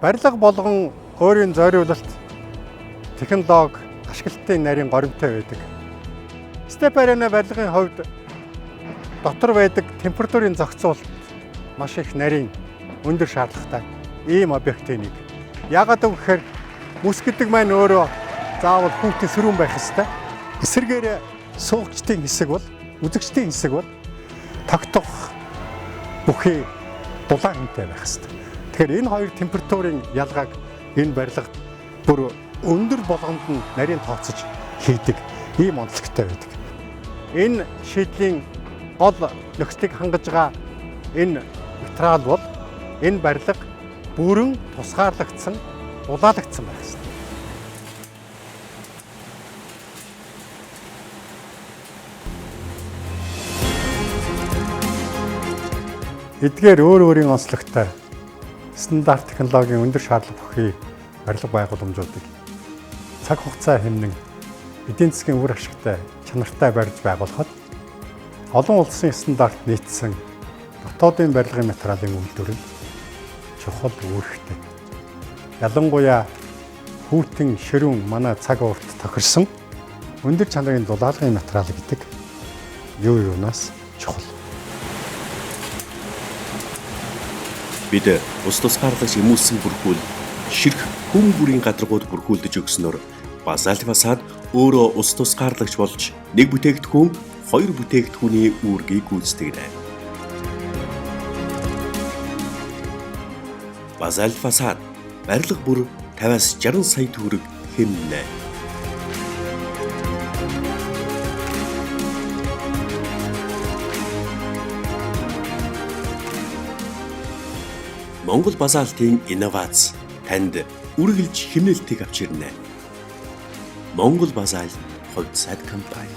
Барилга болгон өөрийн зориулалт, технологи, ашиглалтын нарийн горимтой байдаг. Степ арена барилгын хувьд дотор байдаг температурын зохицуулалт маш их нарийн өндөр шаардлагатай ийм объектын нэг. Яагаад гэвэл мөс гэдэг маань өөрөө заавал хүүхдийн сөрүүн байх ёстой. Эсвэргээр суугчдын хэсэг бол, үзэгчдийн хэсэг бол тогтох бүхий дулаан хэмтэй байх ёстой. Тэгэхээр энэ хоёр температурын ялгааг энэ барилга бүр өндөр болгонд нь нарийн тооцож хийдэг ийм онцлогтой байдаг. Энэ шийдлийн гол нөхцөлийг хангаж байгаа энэ материал бол энэ барилга бүрэн тусгаарлагдсан, улаалагдсан байх ёстой. Эдгээр өөр өөрийн онцлогтой стандарт технологийн өндөр шаардлага бүхий барилга байгууламжуудыг цаг хугацаа хэмнэн эдийн засгийн үр ашигтай чанартай барьж байгуулахад олон улсын стандарт нийцсэн дотоодын барилгын материалын үйлдвэр нь чухал үүрэгтэй. Ялангуяа хүүтэн ширүүн манай цаг уурт тохирсон өндөр чанарын дулаалгын материал гэдэг юу юунаас чухал. Бид ус тусгаарлагч эмүүлсэн бүрхүүл ширх хүм бүрийн гадаргууд бүрхүүлдэж өгснөөр базальт фасад өөрөө ус тусгаарлагч болж нэг бүтээгдэхүүн хоёр бүтээгдэхүүний үүргийг гүйцэтгэнэ. Базальт фасад барилга бүр 50-60 сая төгрөг хэмнэ. Монгол базаалтын инновац танд үргэлж хэмнэлтийг авчирнэ. Монгол базаалт хувьд сайд компани.